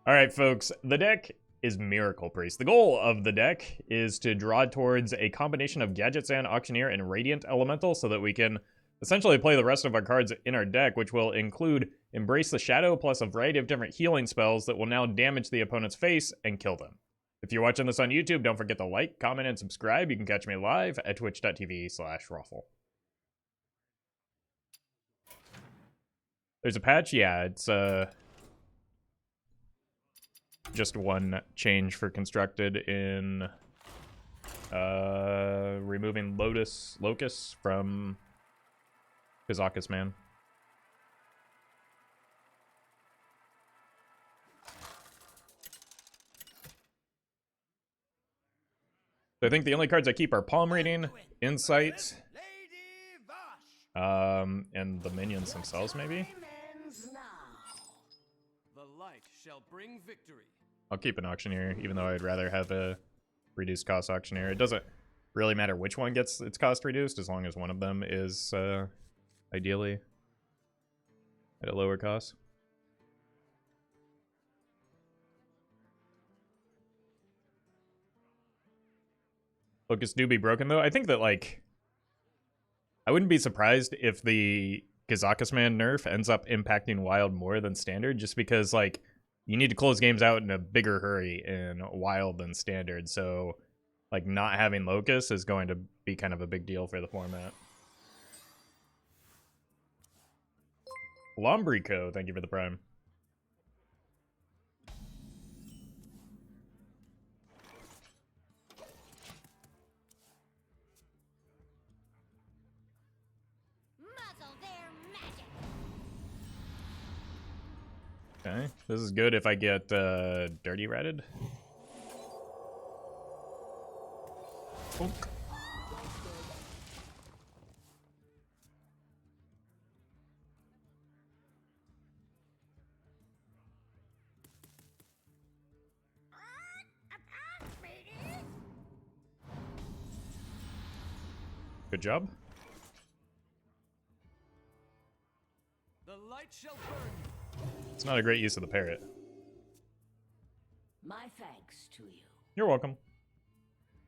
All right, folks, the deck is Miracle Priest. The goal of the deck is to draw towards a combination of Gadgetzan Auctioneer and Radiant Elemental so that we can essentially play the rest of our cards in our deck, which will include Embrace the Shadow plus a variety of different healing spells that will now damage the opponent's face and kill them. If you're watching this on YouTube, don't forget to like, comment, and subscribe. You can catch me live at twitch.tv/Roffle. There's a patch? Yeah, it's just one change for constructed in removing Locus from Kazakus Man. So I think the only cards I keep are Palm Reading, Insight, and the minions themselves, maybe? The light shall bring victory. I'll keep an Auctioneer, even though I'd rather have a reduced cost Auctioneer. It doesn't really matter which one gets its cost reduced, as long as one of them is ideally at a lower cost. Focus do be broken, though. I think that, like, I wouldn't be surprised if the Kazakus Man nerf ends up impacting Wild more than Standard, just because, like, you need to close games out in a bigger hurry in Wild than Standard, so, like, not having Locus is going to be kind of a big deal for the format. Lombrico, thank you for the prime. Okay, this is good if I get Dirty Ratted. Bonk. Good job. The light shall burn. It's not a great use of the parrot. My thanks to you. You're welcome.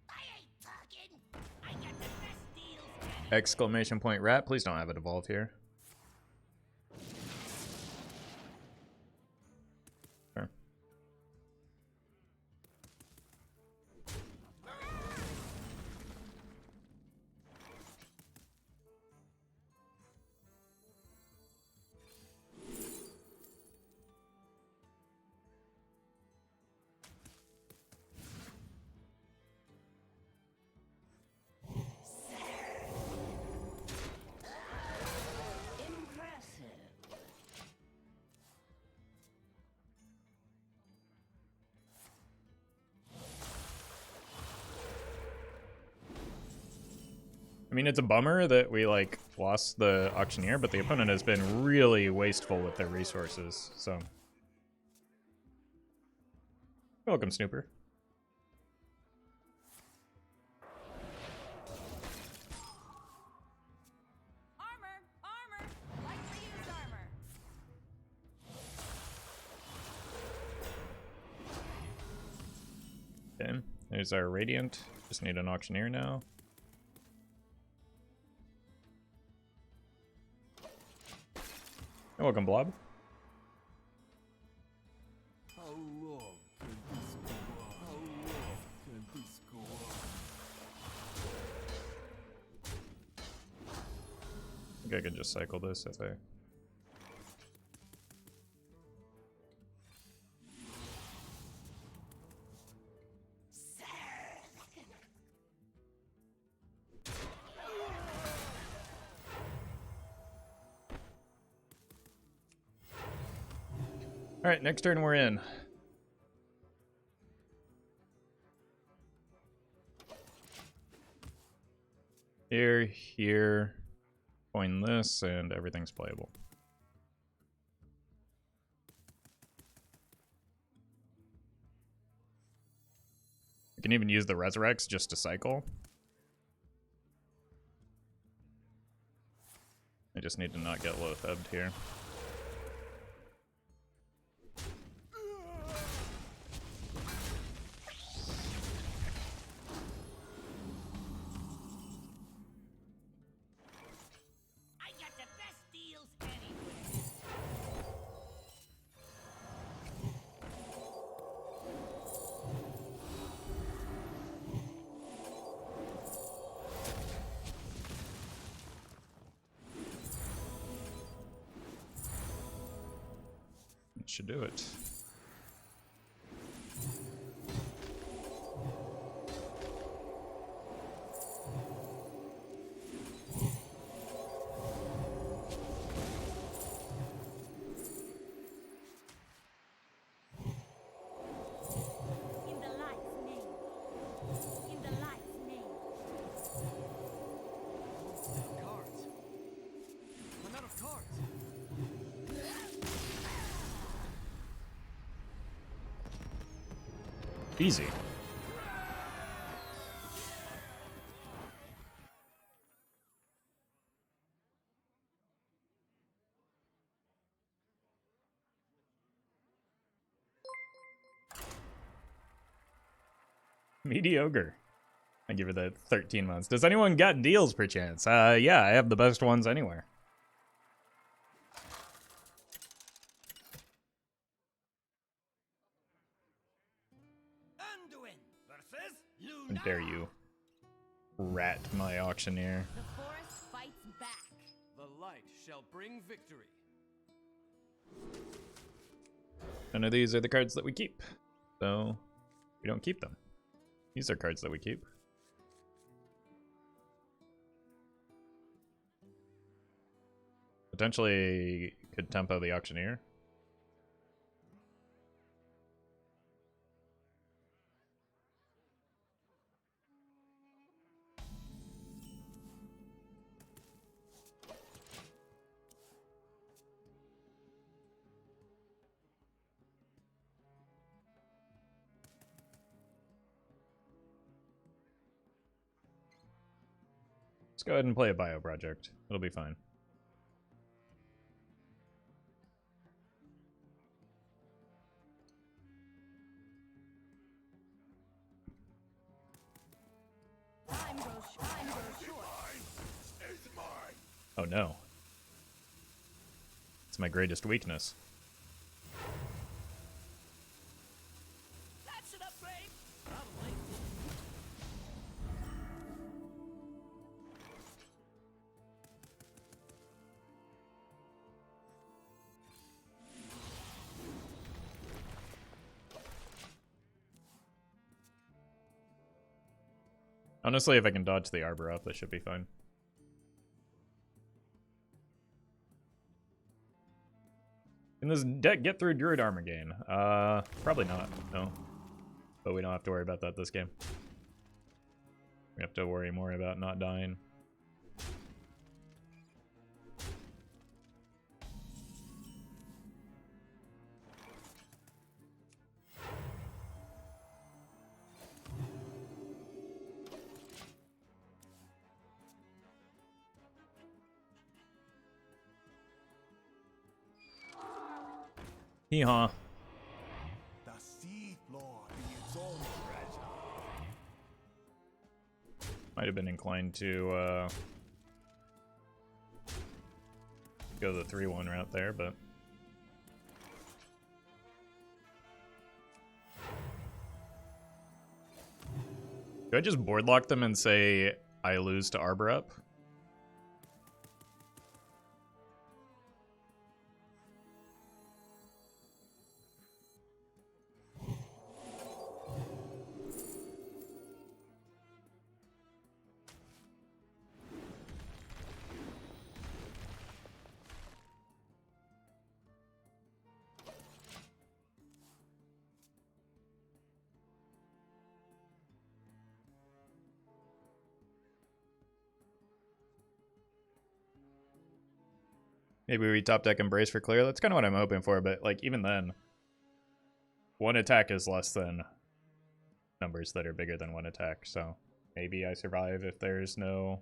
I ain't talking. I got the best deals. Exclamation point rat. Please don't have it evolve here. Sure. I mean, it's a bummer that we, like, lost the Auctioneer, but the opponent has been really wasteful with their resources, so. You're welcome, Snooper. Armor! Lightly used armor. Okay, there's our Radiant. Just need an Auctioneer now. You're welcome, Blob. How long can this go on? How long can this go on? I think I can just cycle this if I... Alright, next turn we're in. Here, coin this, and everything's playable. You can even use the Resurrects just to cycle. I just need to not get low thubbed here. should do it. In the light's name. In the light's name. Cards. I'm out of cards. Easy. Mediocre. I give it that 13 months. Does anyone got deals perchance? Yeah, I have the best ones anywhere. Anduin versus How Luna. dare you rat my auctioneer. The forest fights back. The light shall bring victory. None of these are the cards that we keep, so we don't keep them. These are cards that we keep. Potentially could tempo the auctioneer. Let's go ahead and play a bio project. It'll be fine. Time goes short. Oh no. It's my greatest weakness. That's an upgrade. Probably. Honestly, if I can dodge the arbor up, that should be fine. Can this deck get through Druid Armor Gain? Probably not, no. But we don't have to worry about that this game. We have to worry more about not dying. Hee-haw. The sea floor be its own treasure. Might have been inclined to go the 3-1 route there, but do I just board lock them and say I lose to arbor up? Maybe we top deck Embrace for clear. That's kind of what I'm hoping for, but like even then, one attack is less than numbers that are bigger than one attack. So maybe I survive if there's no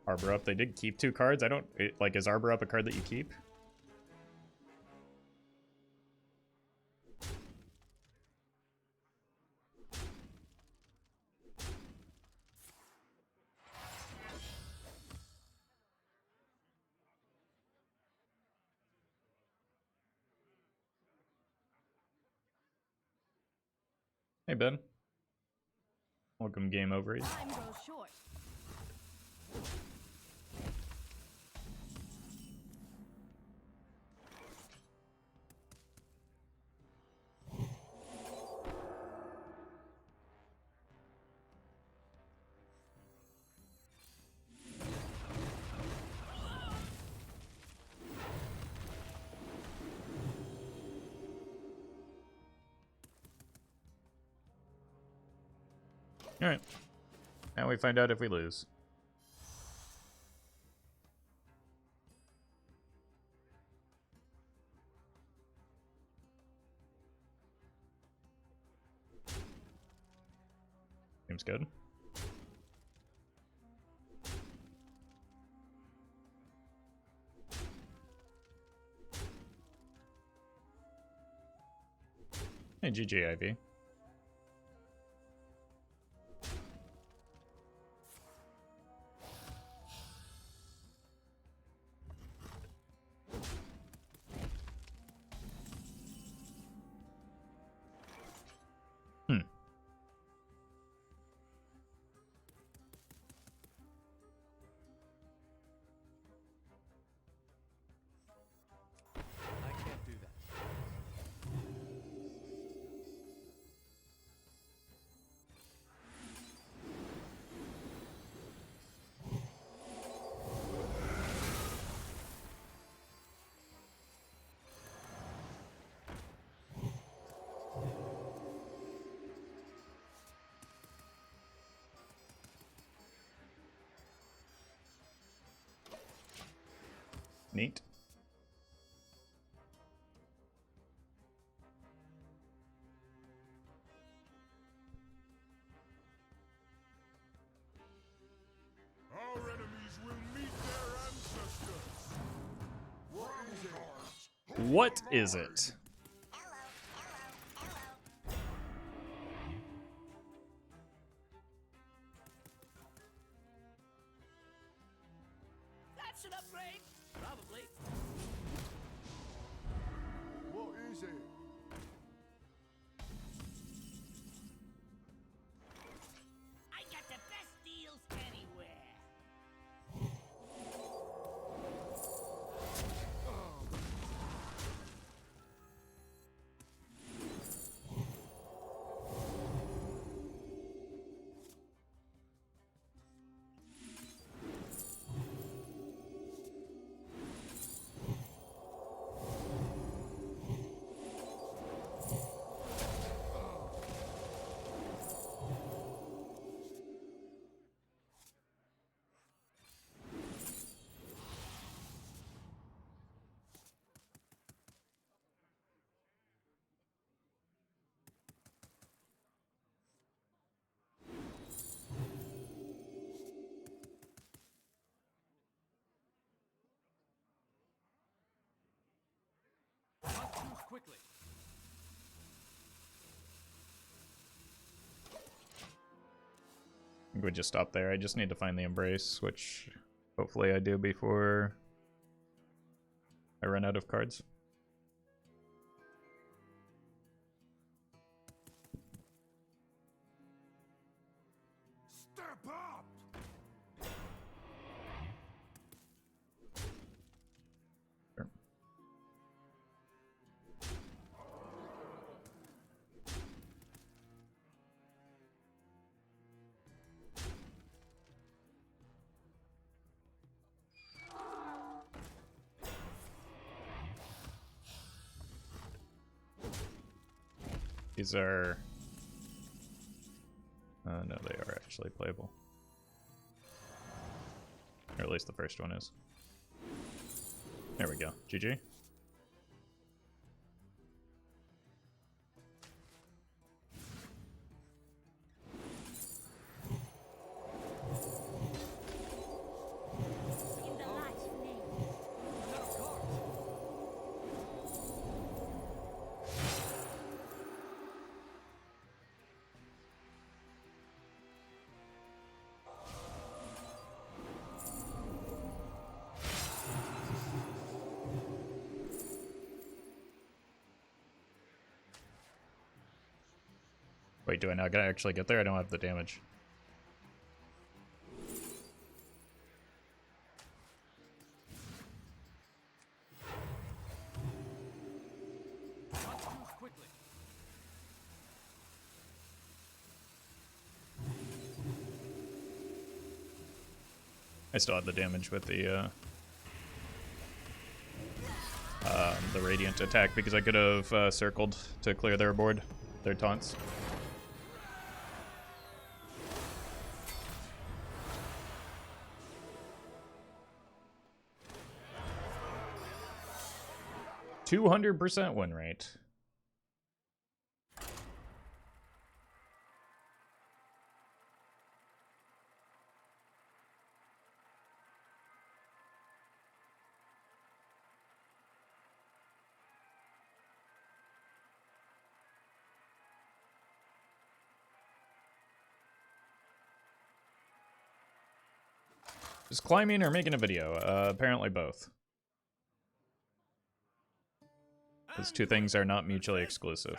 arbor up. They did keep 2 cards. I don't like. Is arbor up a card that you keep? Hey, Ben. Welcome, Game Overeat. Time goes short. Alright. Now we find out if we lose. Seems good. Hey, GG, Ivy. I can't do that. Neat. Our enemies will meet their ancestors. What is it? That's an upgrade. Probably. What is it? I got the best deals anywhere. Must choose quickly. I think we just stop there. I just need to find the embrace, which hopefully I do before I run out of cards. Step up! Sure. These are... no, they are actually playable. Or at least the first one is. There we go. GG. In the light's name. Out of cards. Wait, do I not gotta actually get there? I don't have the damage. Must choose quickly. I still have the damage with the Radiant attack because I could have circled to clear their board, their taunts. 200% win rate. Just climbing or making a video? Apparently both. Those two things are not mutually exclusive.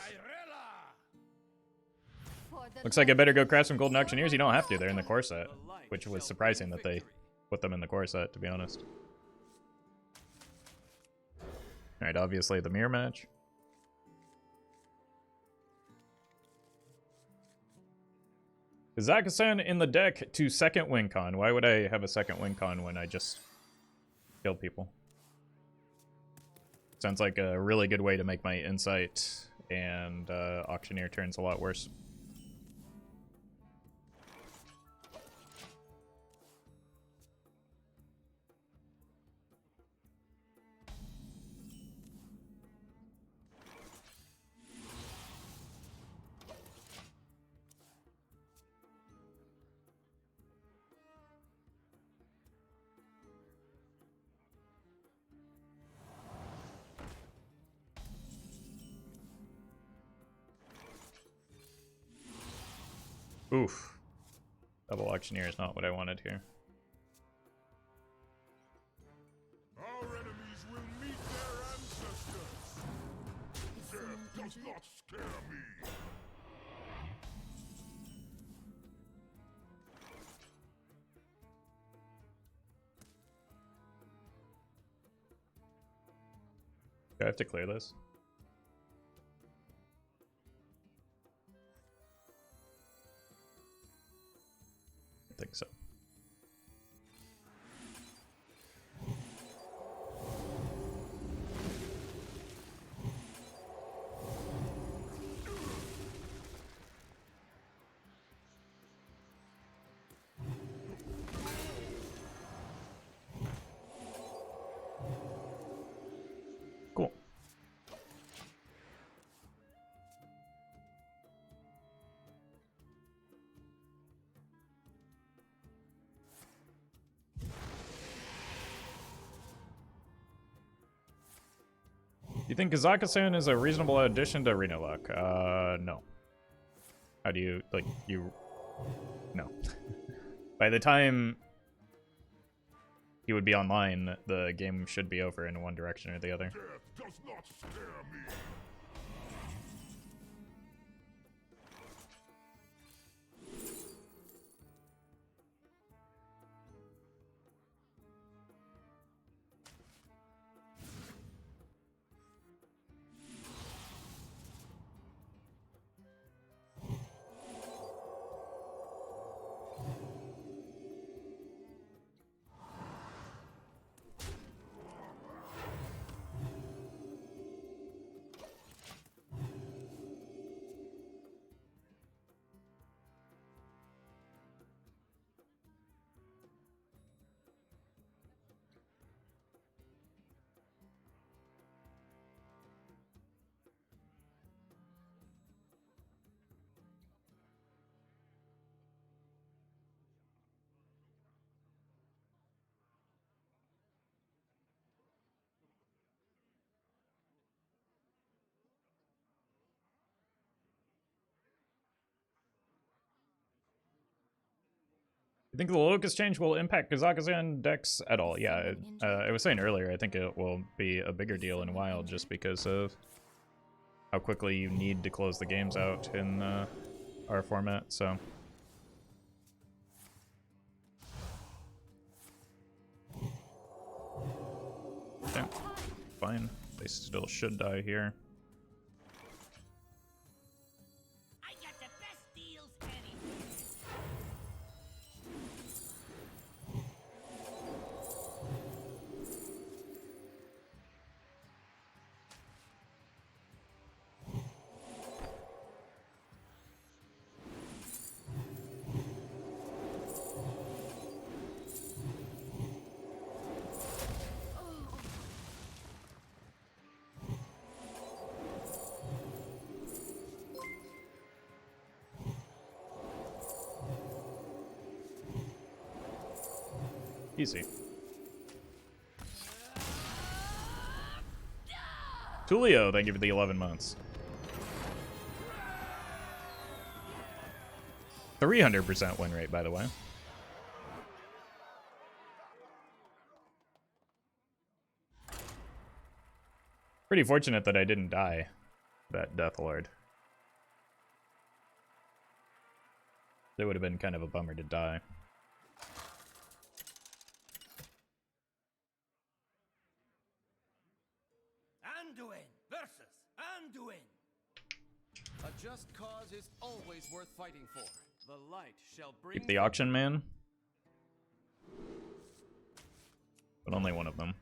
Looks like I better go craft some golden auctioneers. You don't have to, they're in the core set. Which was surprising that they put them in the core set, to be honest. Alright, obviously the mirror match. Gadgetzan in the deck to second win con. Why would I have a second win con when I just kill people? Sounds like a really good way to make my insight and auctioneer turns a lot worse. Oof. Double auctioneer is not what I wanted here. Our enemies will meet their ancestors. Death does not scare me. Do I have to clear this? I think so. Cool. You think Gadgetzan is a reasonable addition to Arena Luck? No. How do you, like, you... No. By the time he would be online, the game should be over in one direction or the other. Death does not scare me. You think the locust change will impact Gadgetzan decks at all? Yeah, I was saying earlier, I think it will be a bigger deal in Wild just because of how quickly you need to close the games out in our format, so... Okay, fine. They still should die here. I got the best deals anywhere. Easy. Tulio, thank you for the 11 months. 300% win rate, by the way. Pretty fortunate that I didn't die, that Death Lord. It would have been kind of a bummer to die. Anduin versus Anduin. A just cause is always worth fighting for. The light shall bring. Keep the auction man. But only one of them.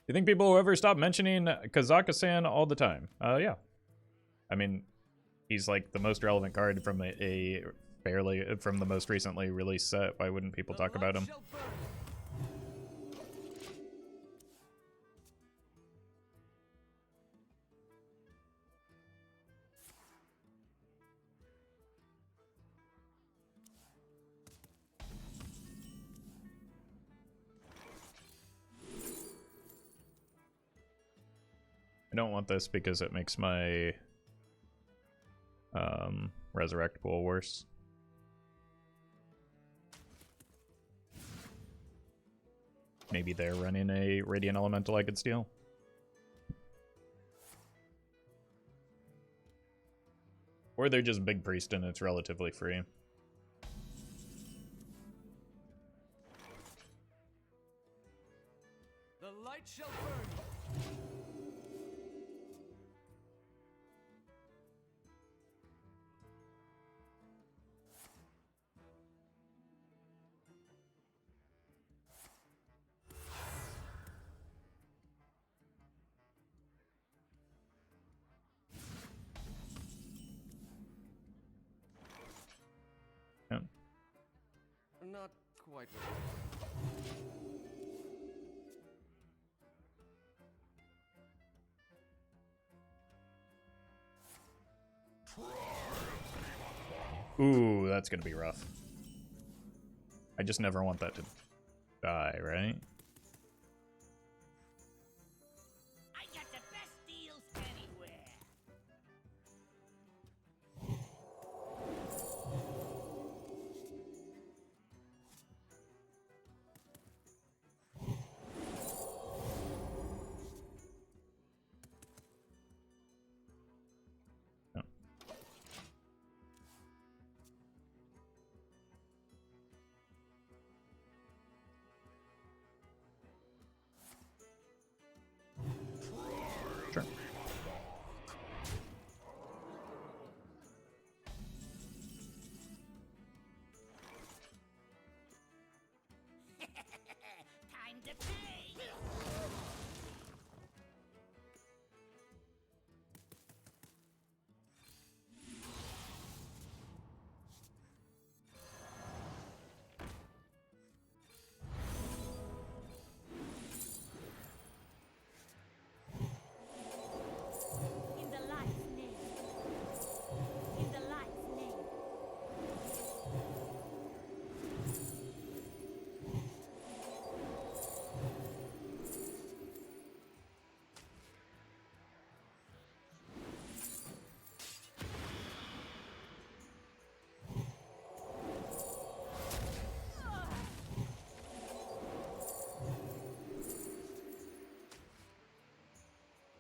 You think people will ever stop mentioning Gadgetzan all the time? Yeah. I mean, he's like the most relevant card from a fairly from the most recently released set. Why wouldn't people talk about him? I don't want this because it makes my Resurrect pool worse. Maybe they're running a Radiant Elemental I could steal. Or they're just Big Priest and it's relatively free. The light shall burn. Yeah. Not quite. Ooh, that's gonna be rough. I just never want that to die, right? I got the best deals anywhere. No. Sure. Time to pay. In the light's name. In the light's name.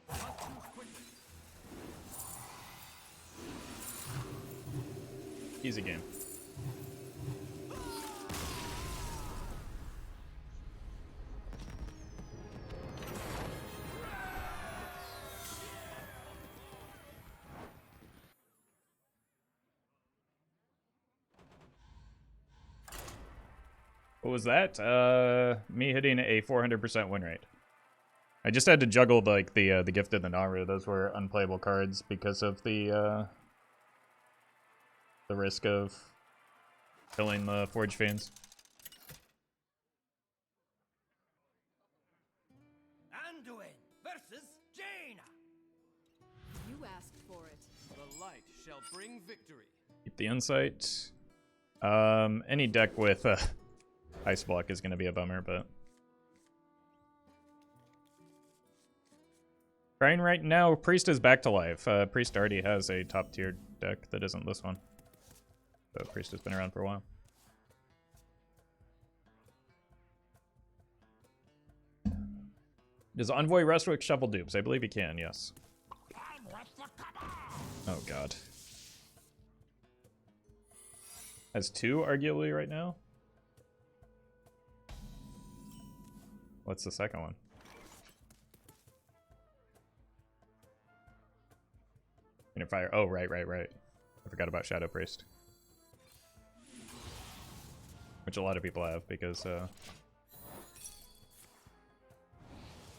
Not too quickly. Easy game. What was that? Me hitting a 400% win rate. I just had to juggle like the gift of the Naaru. Those were unplayable cards because of the risk of killing the Forge Fiends. Anduin The light shall bring victory. Keep the insight. Any deck with ice block is going to be a bummer, but trying right now. Priest is back to life. Priest already has a top tier deck that isn't this one, so Priest has been around for a while. Does Envoy rest with Shuffle dupes? I believe he can, yes. Oh god. Has 2 arguably right now? What's the second one? Inner Fire. Oh, right. I forgot about Shadow Priest. Which a lot of people have, because a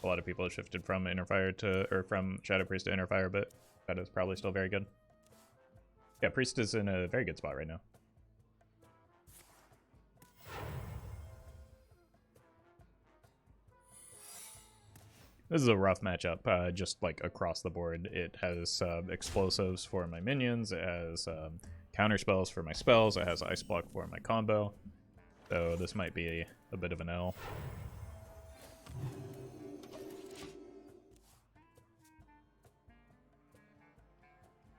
lot of people have shifted from Inner Fire to, or from Shadow Priest to Inner Fire, but that is probably still very good. Yeah, Priest is in a very good spot right now. This is a rough matchup, just like across the board. It has explosives for my minions, it has counter spells for my spells, it has ice block for my combo. So this might be a bit of an L.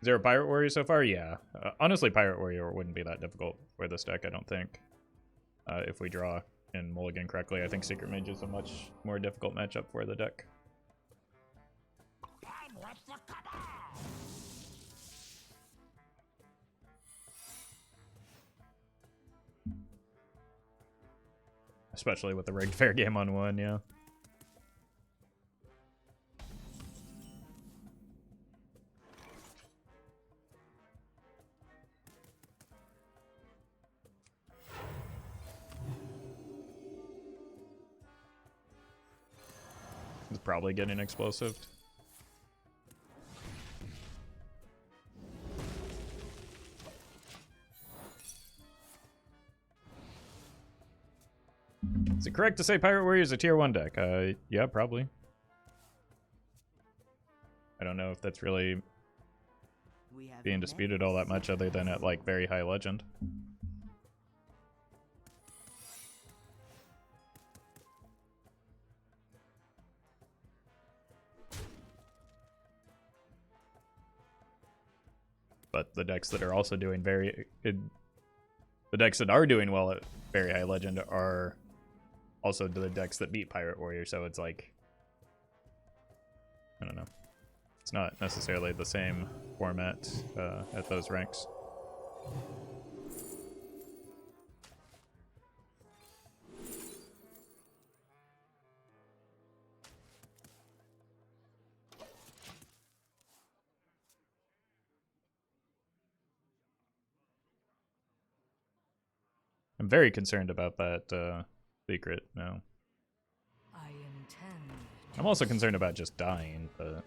Is there a Pirate Warrior so far? Yeah. Honestly, Pirate Warrior wouldn't be that difficult for this deck, I don't think. If we draw and mulligan correctly, I think Secret Mage is a much more difficult matchup for the deck. Especially with the rigged fair game on 1, yeah. It's probably getting explosive. Is it correct to say Pirate Warrior is a tier 1 deck? Yeah, probably. I don't know if that's really being disputed all that much other than at, like, very high legend. But the decks that are also doing the decks that are doing well at very high legend are also the decks that beat Pirate Warrior, so it's like, I don't know. It's not necessarily the same format at those ranks. I'm very concerned about that secret now. I'm also concerned about just dying, but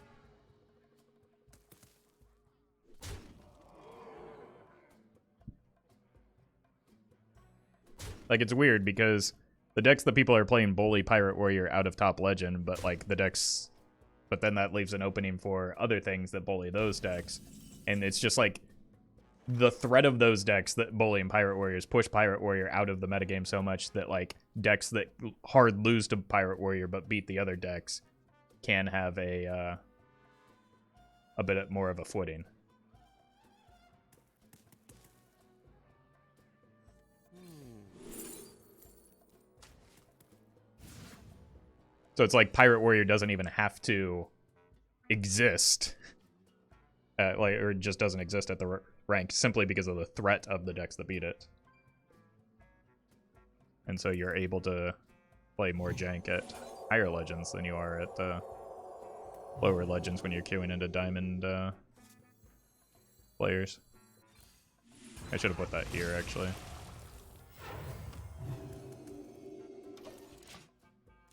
like, it's weird because the decks that people are playing bully Pirate Warrior out of top legend, but like the decks, but then that leaves an opening for other things that bully those decks, and it's just like the threat of those decks that bully and Pirate Warriors push Pirate Warrior out of the metagame so much that like decks that hard lose to Pirate Warrior but beat the other decks can have a bit more of a footing. So it's like Pirate Warrior doesn't even have to exist, like, or just doesn't exist at the rank simply because of the threat of the decks that beat it. And so you're able to play more jank at higher legends than you are at lower legends when you're queuing into diamond players. I should have put that here, actually.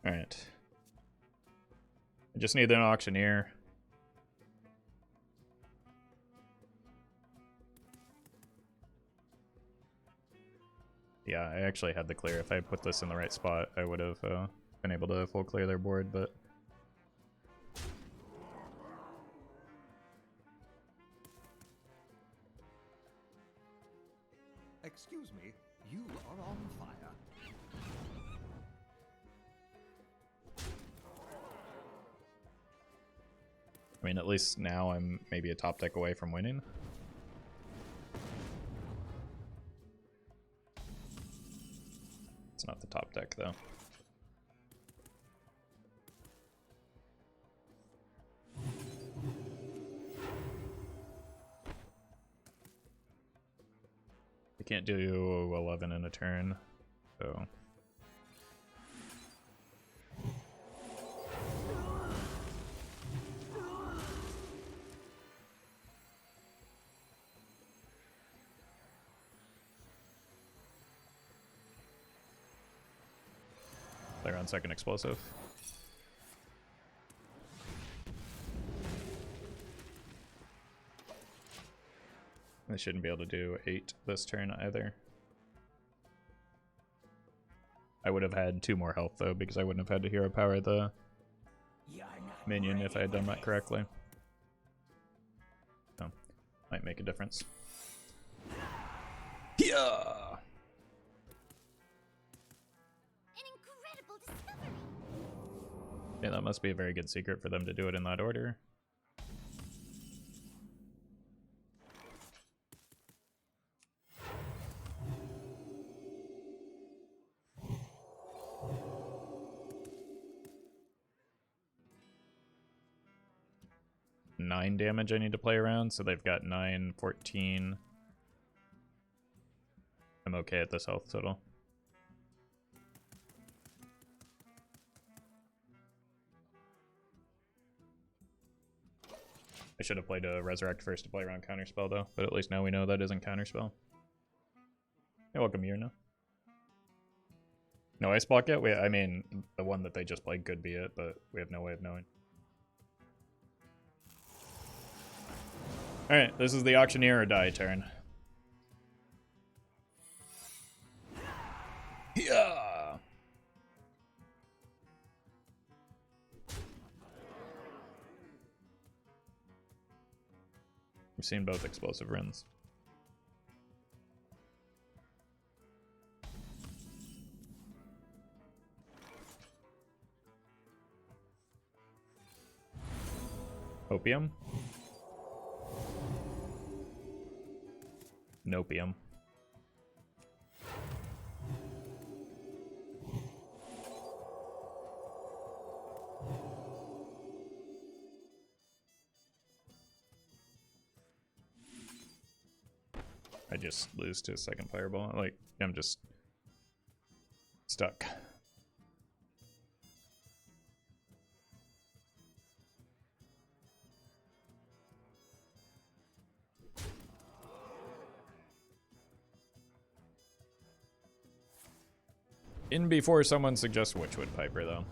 Alright. I just need an Auctioneer. Yeah, I actually had the clear. If I put this in the right spot, I would have been able to full clear their board, but Excuse me, you are on fire. I mean, at least now I'm maybe a top deck away from winning. It's not the top deck, though. I can't do 11 in a turn, so... They're on second explosive. They shouldn't be able to do 8 this turn either. I would have had 2 more health though, because I wouldn't have had to hero power the minion if I had done that correctly. So, might make a difference. Yeah. Yeah, that must be a very good secret for them to do it in that order. Nine damage I need to play around, so they've got 9, 14. I'm okay at this health total. I should have played a Resurrect first to play around Counterspell, though. But at least now we know that isn't Counterspell. Hey, welcome here now. No Ice Block yet? I mean, the one that they just played could be it, but we have no way of knowing. Alright, this is the Auctioneer or Die turn. Yeah! We've seen both explosive runs. Opium? Nopium. I just lose to a second fireball. Like, I'm just stuck. In before someone suggests Witchwood Piper, though.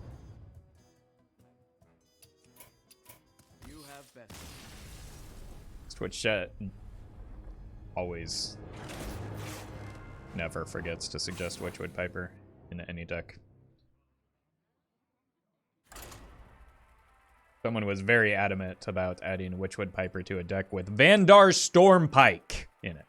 You have best. Twitch chat always never forgets to suggest Witchwood Piper in any deck. Someone was very adamant about adding Witchwood Piper to a deck with Vandar Stormpike in it.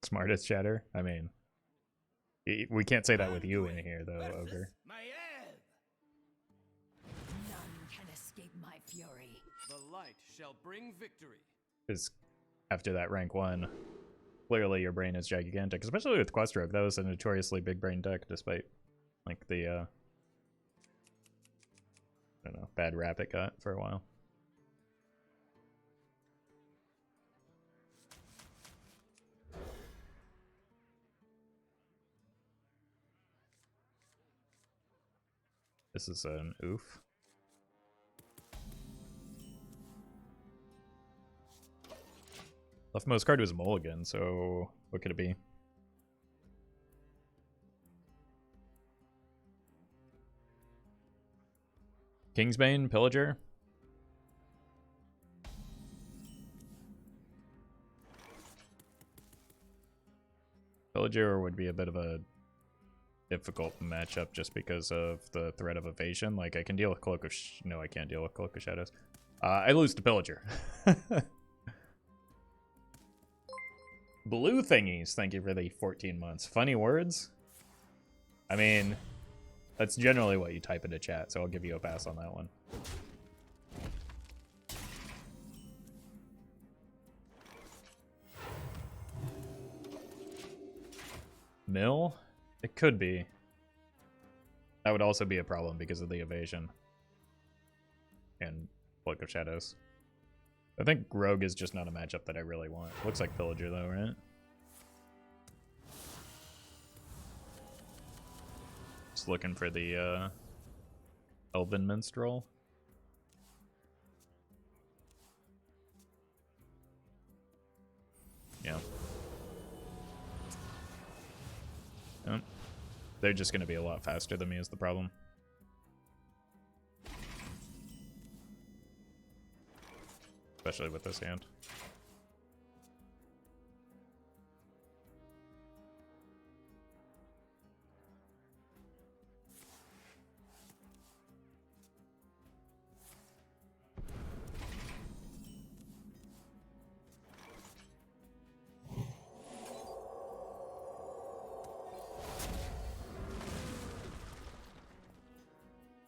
Smartest chatter? I mean, we can't say that with you in here, though, Ogre. None can escape my fury. The light shall bring victory. Because after that rank 1, clearly your brain is gigantic, especially with Questroke. That was a notoriously big brain deck, despite, like, the, I don't know, bad rap it got for a while. This is an oof. Leftmost card was a mulligan, so what could it be? Kingsbane, Pillager? Pillager would be a bit of a difficult matchup just because of the threat of evasion. Like, I can deal with Cloak of... No, I can't deal with Cloak of Shadows. I lose to Pillager. Blue thingies, thank you for the 14 months. Funny words? I mean, that's generally what you type into chat, so I'll give you a pass on that one. Mill? It could be. That would also be a problem because of the evasion. And Cloak of Shadows. I think Rogue is just not a matchup that I really want. Looks like Pillager though, right? Just looking for the Elven Minstrel. Yeah. Yep. They're just going to be a lot faster than me is the problem. Especially with this hand.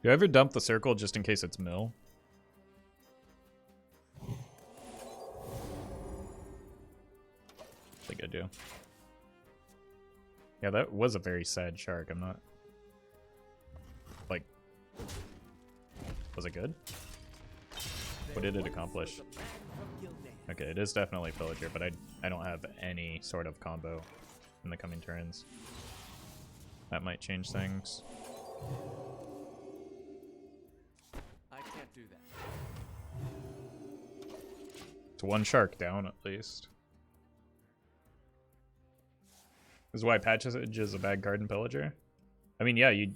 Do I ever dump the circle just in case it's mill? I think I do. Yeah, that was a very sad shark. I'm not... Like... Was it good? What did it accomplish? Okay, it is definitely Pillager, but I don't have any sort of combo in the coming turns. That might change things. Do that. It's one shark down at least. This is why Patchage is a bad card in Pillager. I mean, yeah, you.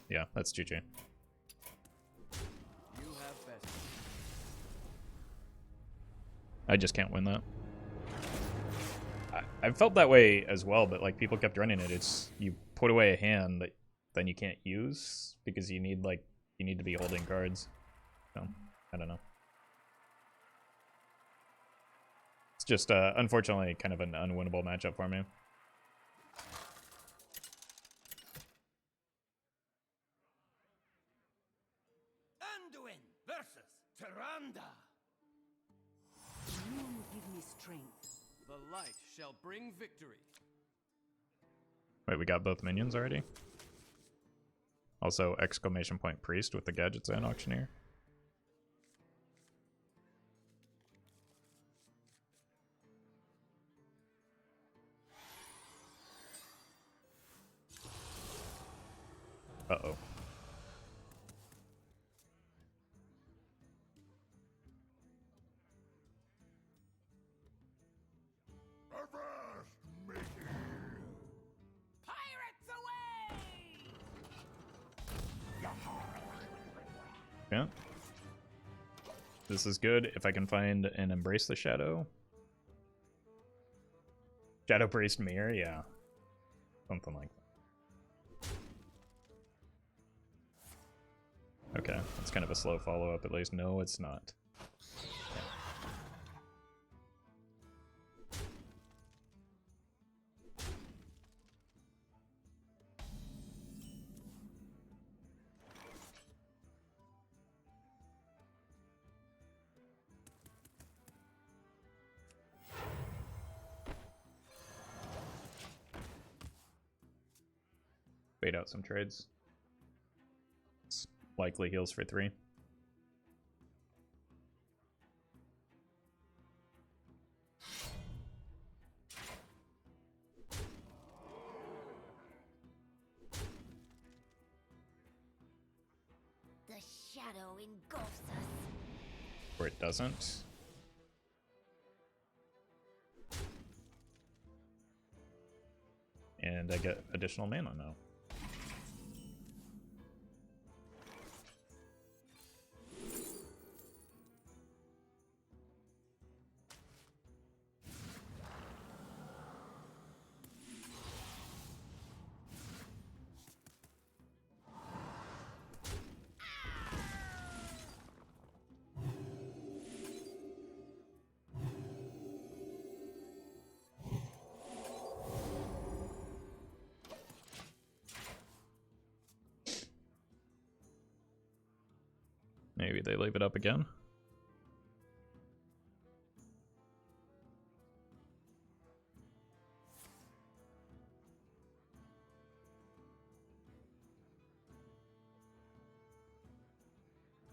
Yeah, that's GG. You have best. I just can't win that. I felt that way as well, but like people kept running it. It's you put away a hand that then you can't use because you need to be holding cards. So, I don't know. It's just, unfortunately, kind of an unwinnable matchup for me. Anduin versus Tyrande. You give me strength. The light shall bring victory. Wait, we got both minions already? Also, exclamation point priest with the Gadgetzan Auctioneer. Uh-oh. Pirates away! Yeah. This is good if I can find and embrace the shadow. Shadow Priest Mirror, yeah. Something like that. Okay, that's kind of a slow follow-up at least. No, it's not. Bait out some trades. It's likely heals for 3. The shadow engulfs us. Or it doesn't. And I get additional mana now. Maybe they leave it up again.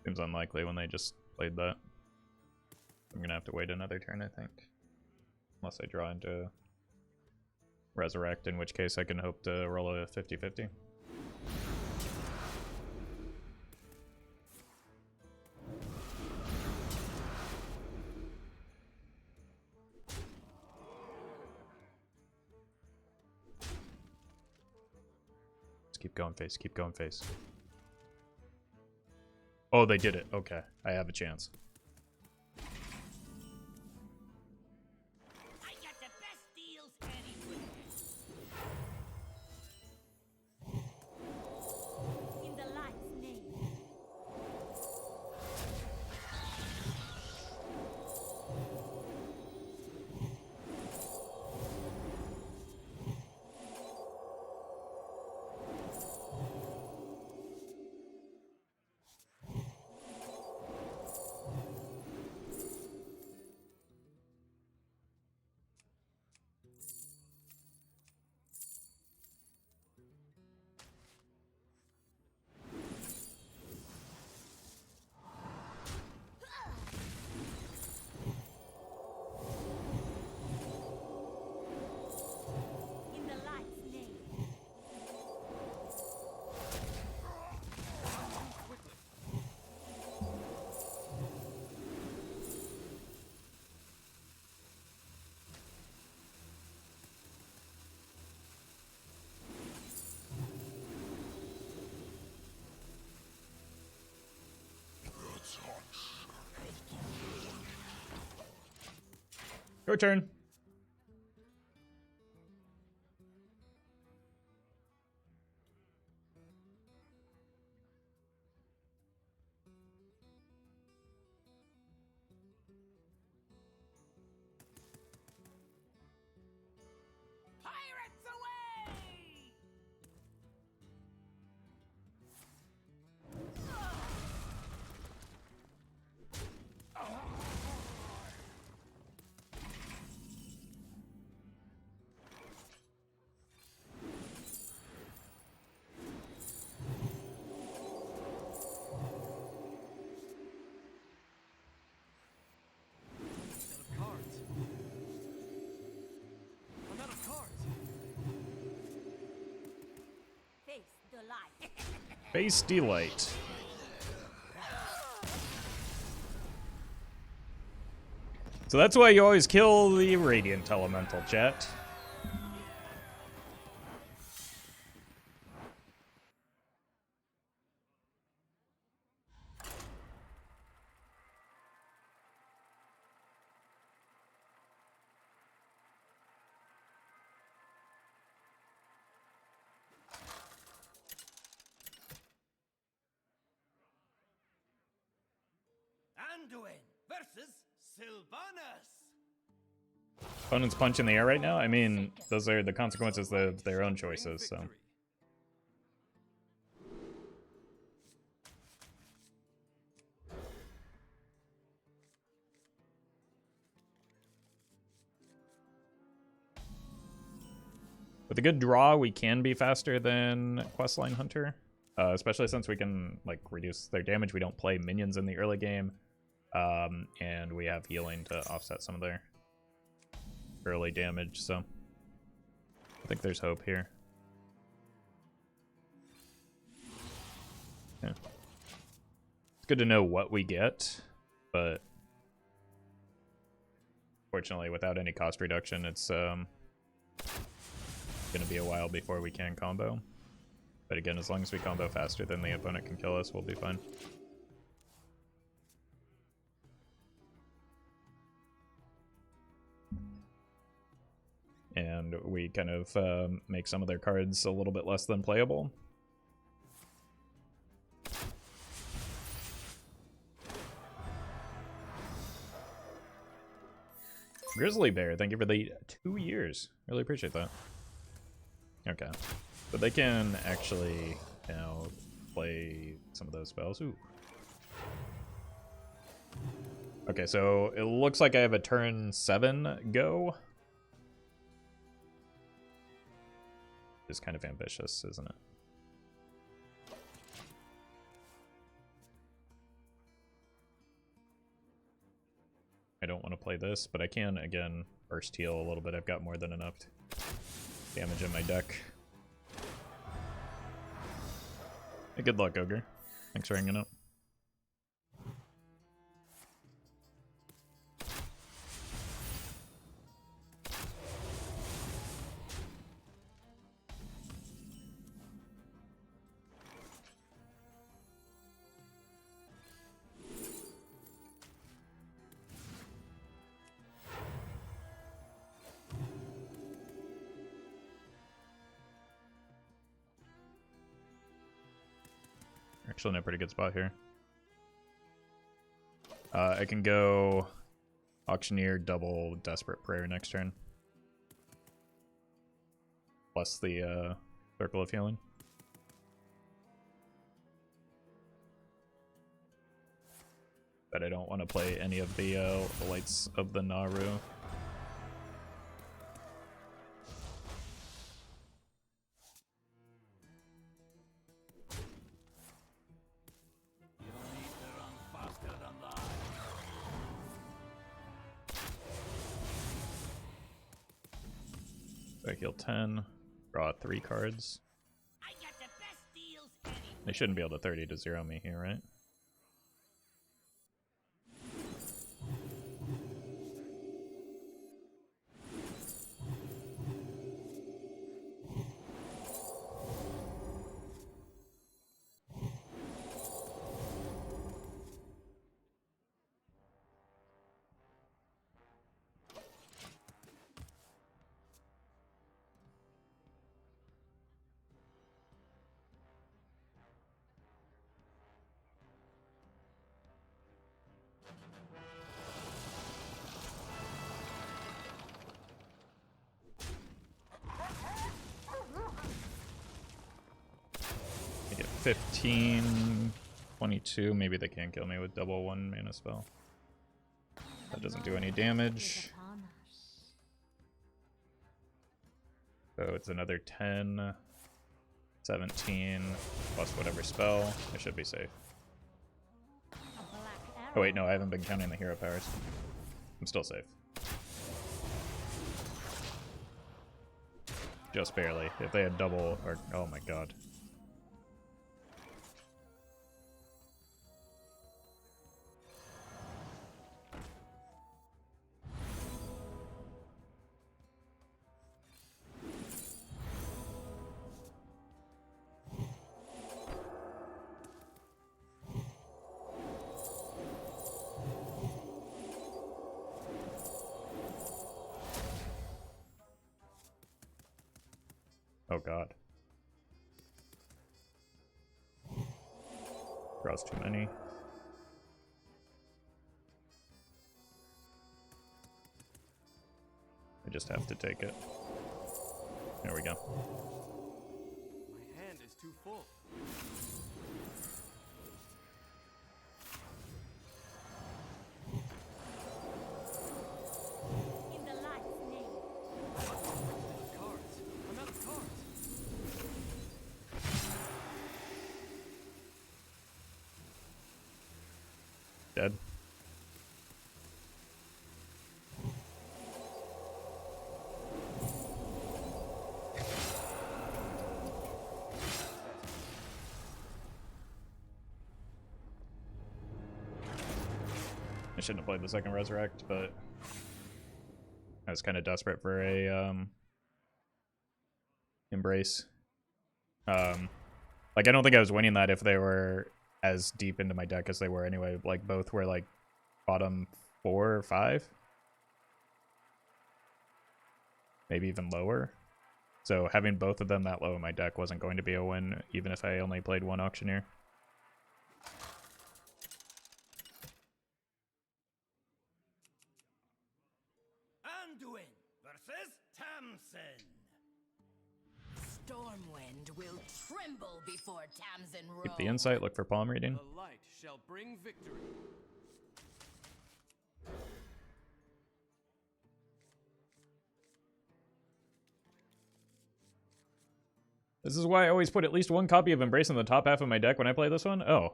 Seems unlikely when they just played that. I'm gonna have to wait another turn, I think. Unless I draw into Resurrect, in which case I can hope to roll a 50-50. Let's keep going face, keep going face. Oh, they did it. Okay, I have a chance. I got the best deals anywhere. In the light's name. In the light's name. Your turn. Pirates away! Instead of cards. I'm out of cards. Face the light. Face Delight. So that's why you always kill the Radiant Elemental, chat. Anduin versus Sylvanas. Opponents punch in the air right now? I mean, those are the consequences of their own choices, so. Victory. With a good draw, we can be faster than Questline Hunter. Especially since we can, like, reduce their damage. We don't play minions in the early game. And we have healing to offset some of their early damage, so I think there's hope here. Yeah. It's good to know what we get, but fortunately without any cost reduction, it's gonna be a while before we can combo. But again, as long as we combo faster than the opponent can kill us, we'll be fine. And we kind of make some of their cards a little bit less than playable. Grizzly Bear, thank you for the 2 years. Really appreciate that. Okay. But they can actually now play some of those spells. Ooh. Okay, so it looks like I have a turn 7 go. It's kind of ambitious, isn't it? I don't want to play this, but I can, again, burst heal a little bit. I've got more than enough damage in my deck. Hey, good luck, Ogre. Thanks for hanging out. Actually in a pretty good spot here. I can go Auctioneer, double Desperate Prayer next turn. Plus the Circle of Healing. But I don't want to play any of the Lights of the Naaru. So I heal 10, draw 3 cards. I got the best deals anywhere. They shouldn't be able to 30 to 0 me here, right? I get 15, 22. Maybe they can't kill me with double 1 mana spell. That doesn't do any damage. So it's another 10, 17, plus whatever spell. I should be safe. Oh wait, no, I haven't been counting the hero powers. I'm still safe. Just barely. If they had double, or oh my god. Oh god. Draws too many. I just have to take it. There we go. My hand is too full. In the light's name. Cards. I'm out of cards. Dead. I shouldn't have played the second Resurrect, but I was kind of desperate for a Embrace. Like I don't think I was winning that if they were as deep into my deck as they were anyway. Like both were like bottom 4 or 5, maybe even lower. So having both of them that low in my deck wasn't going to be a win, even if I only played one Auctioneer. Anduin versus Tamsin. Stormwind will tremble before Tamsin roars. Keep the insight, look for palm reading. The light shall bring victory. This is why I always put at least one copy of Embrace in the top half of my deck when I play this one? Oh.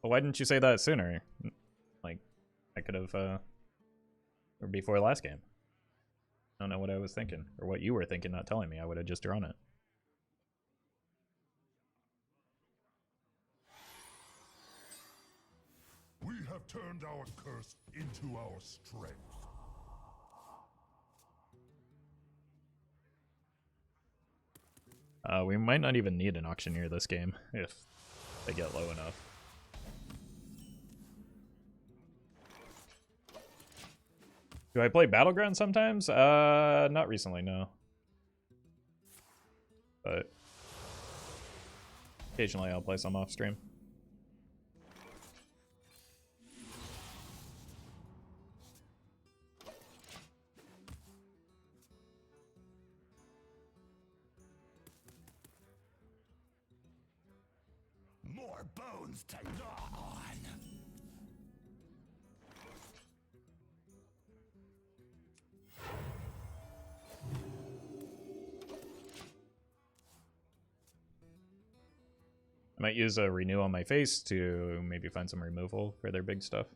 Well, why didn't you say that sooner? Like, I could have, or before last game. I don't know what I was thinking, or what you were thinking, not telling me. I would have just drawn it. We have turned our curse into our strength. We might not even need an Auctioneer this game, if they get low enough. Do I play Battleground sometimes? Not recently, no. But occasionally I'll play some off stream. More bones to gnaw on. I might use a Renew on my face to maybe find some removal for their big stuff.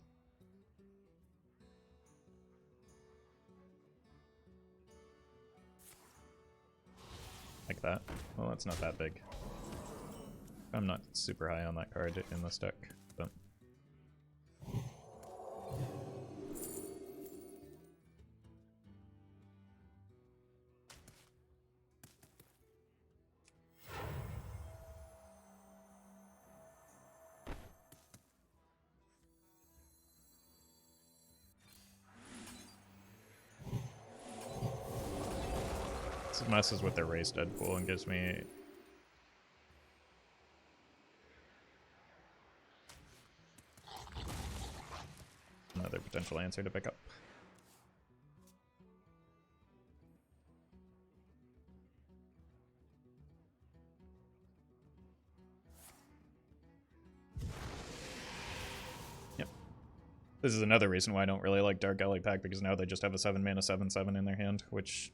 Like that. Well, that's not that big. I'm not super high on that card in this deck, but... This messes with their race Deadpool and gives me... another potential answer to pick up. Yep. This is another reason why I don't really like Dark Alley Pact, because now they just have a 7-mana 7/7 in their hand, which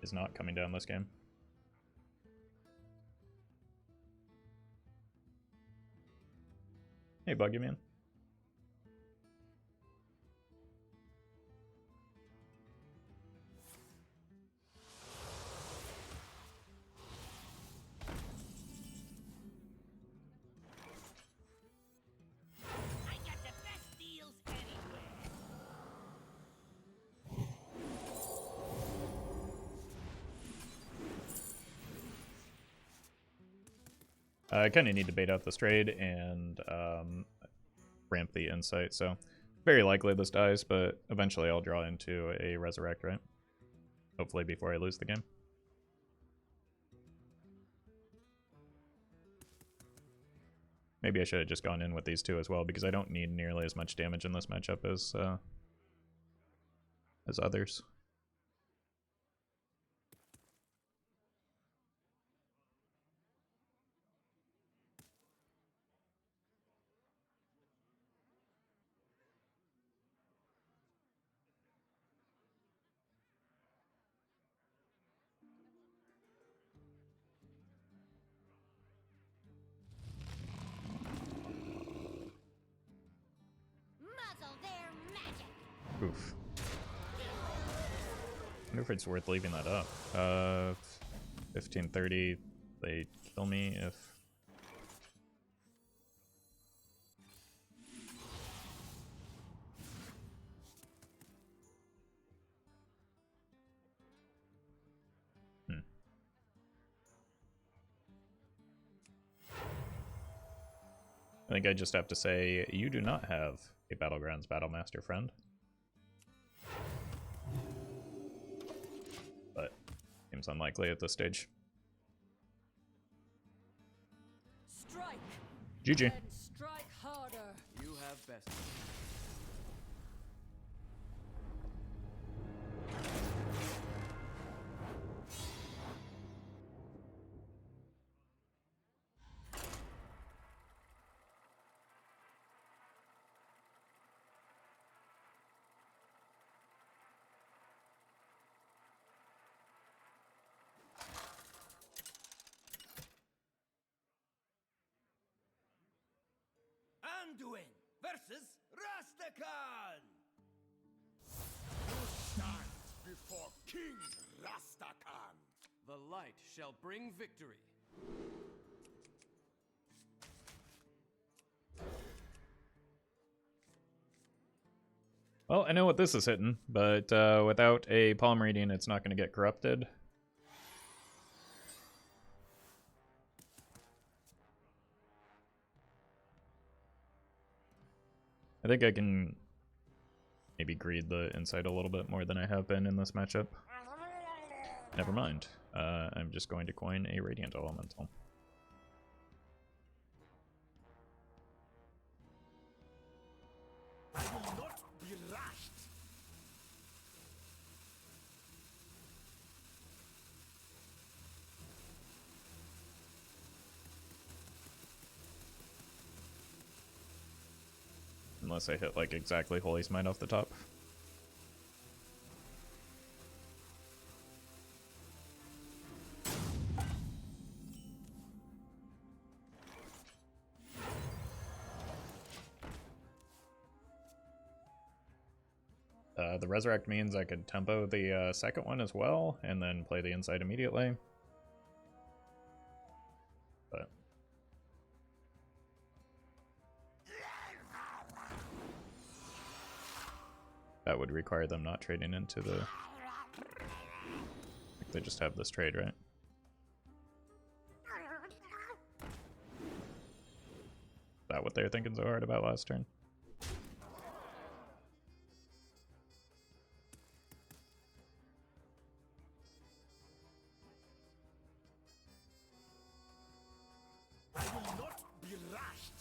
is not coming down this game. Hey, Buggy Man. I got the best deals anywhere. I kind of need to bait out this trade and ramp the insight, so very likely this dies, but eventually I'll draw into a Resurrect, right? Hopefully before I lose the game. Maybe I should have just gone in with these two as well, because I don't need nearly as much damage in this matchup as others. Muzzle their magic. Oof. I wonder if it's worth leaving that up. 1530, they kill me if... I think I just have to say, you do not have a Battlegrounds Battlemaster friend. But seems unlikely at this stage. Strike. GG. And strike harder. You have best. Anduin versus Rastakhan! You stand before King Rastakhan. The light shall bring victory. Well, I know what this is hitting, but without a palm reading, it's not going to get corrupted. I think I can maybe greed the insight a little bit more than I have been in this matchup. Never mind. I'm just going to coin a Radiant Elemental. I will not be rushed. Unless I hit like exactly Holy Smite off the top. The Resurrect means I could tempo the second one as well, and then play the Insight immediately. But that would require them not trading into the... They just have this trade, right? Is that what they were thinking so hard about last turn? I will not be rushed.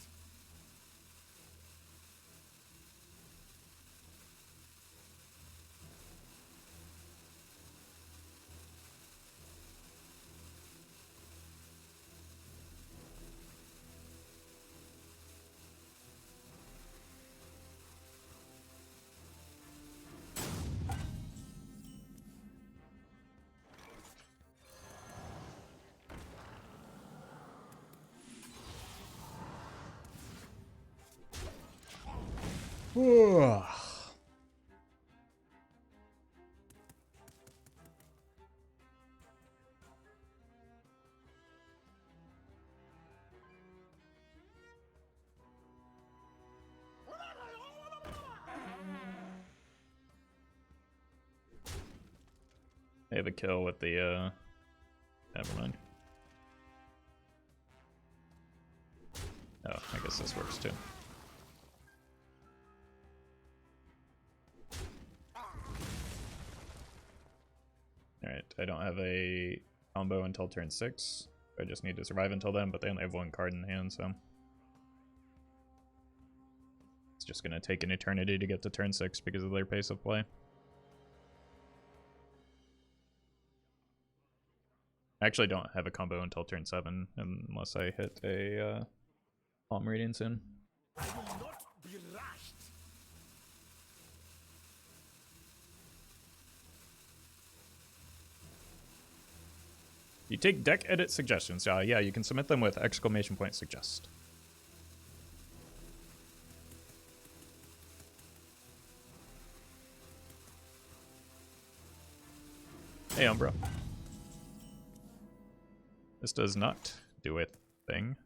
They have a kill with the, never mind. Oh, I guess this works too. Alright, I don't have a combo until turn 6. I just need to survive until then, but they only have one card in hand, so... It's just gonna take an eternity to get to turn 6 because of their pace of play. I actually don't have a combo until turn 7, unless I hit a palm reading soon. I will not be rushed. You take deck edit suggestions. Yeah, you can submit them with !suggest. Hey, Umbra. This does not do a thing.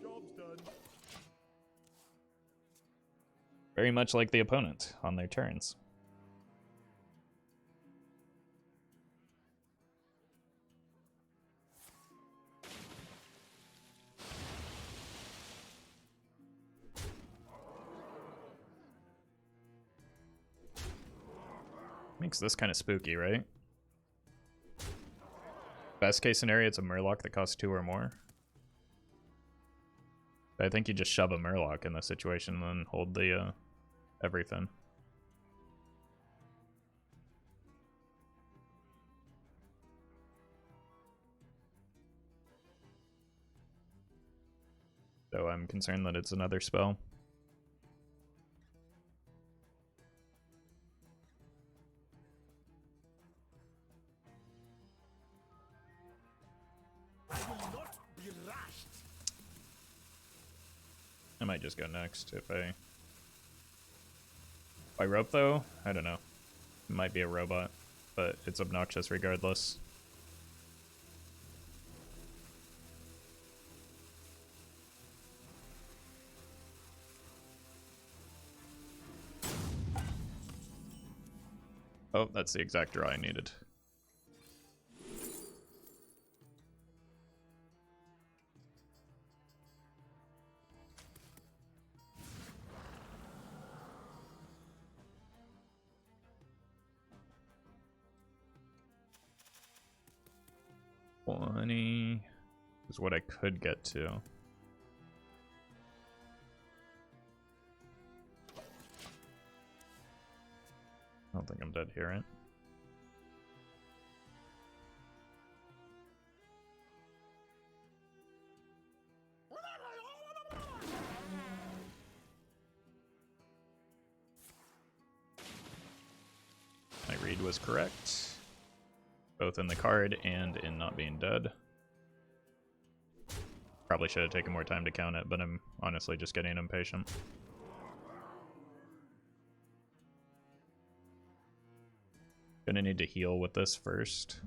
Job's done. Very much like the opponent on their turns. Makes this kind of spooky, right? Best case scenario, it's a Murloc that costs 2 or more. I think you just shove a Murloc in this situation and then hold the everything. So I'm concerned that it's another spell. I will I might just go next if I rope though. I don't know. It might be a robot, but it's obnoxious regardless. Oh, that's the exact draw I needed. $20 is what I could get to. I don't think I'm dead here, right? My read was correct, both in the card and in not being dead. Probably should have taken more time to count it, but I'm honestly just getting impatient. Gonna need to heal with this first.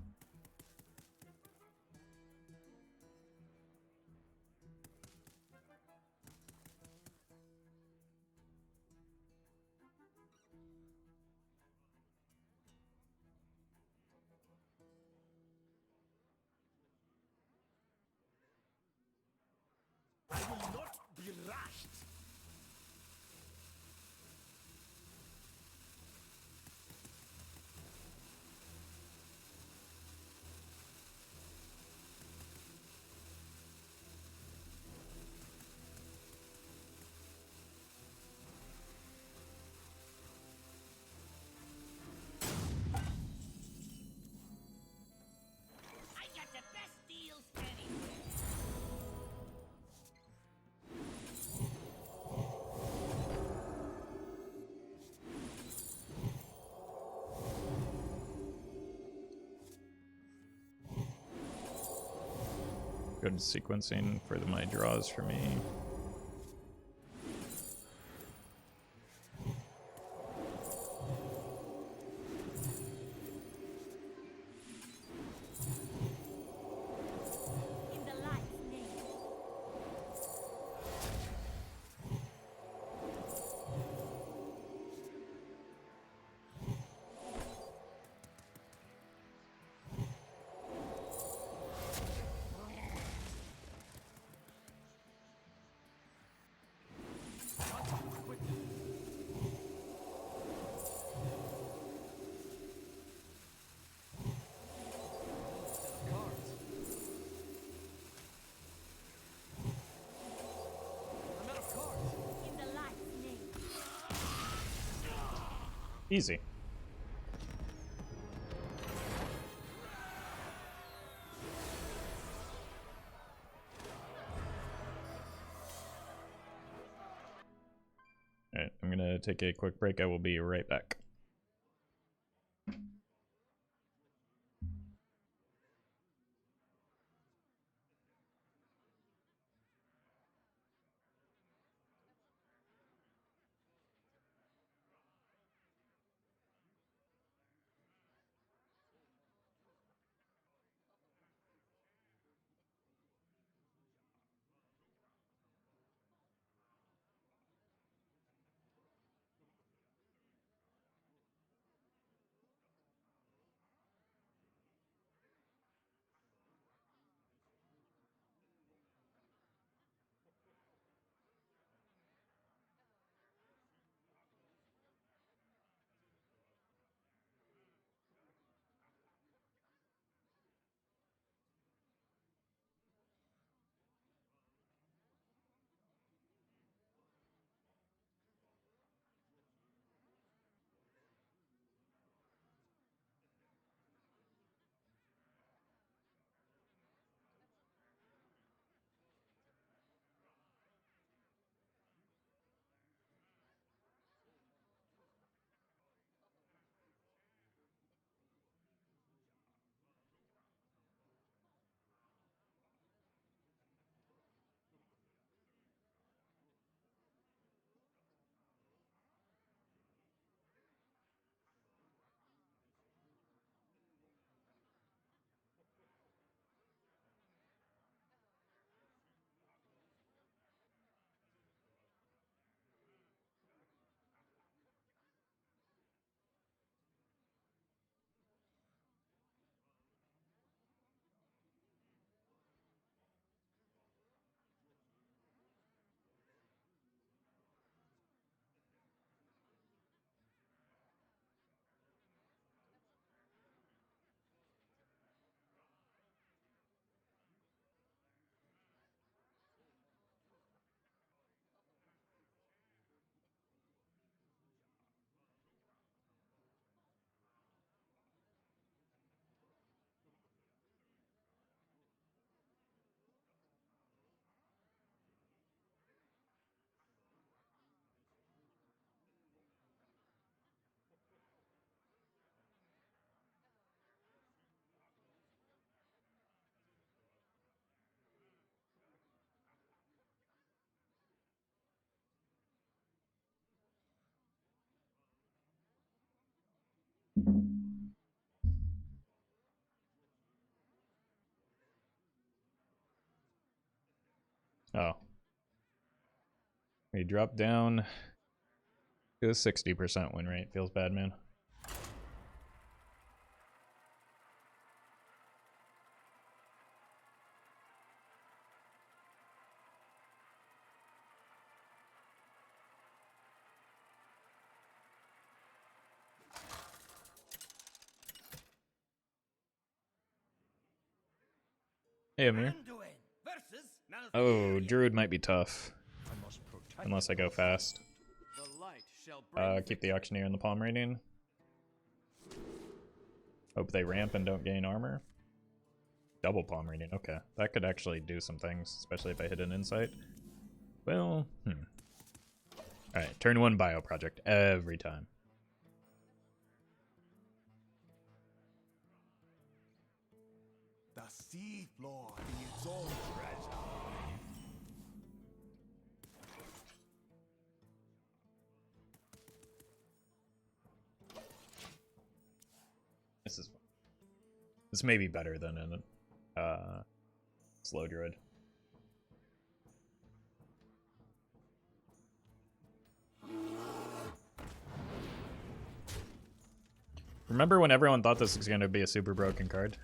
I will not be rushed. I got the best deals anywhere. Good sequencing for my draws for me. In the light's name. I'm out of cards. In the light's name. Easy. Alright, I'm gonna take a quick break. I will be right back. Oh. We drop down to a 60% win rate. Feels bad, man. Hey, Amir. Anduin versus Oh, Druid might be tough. I must protect. Unless I go fast. The light shall bring Keep the Auctioneer in the palm rating. Hope they ramp and don't gain armor. Double palm rating, okay. That could actually do some things, especially if I hit an insight. Well, Alright, turn 1 bio project every time. The sea floor is its own treasure. This is fun. This may be better than an slow druid. Remember when everyone thought this was going to be a super broken card?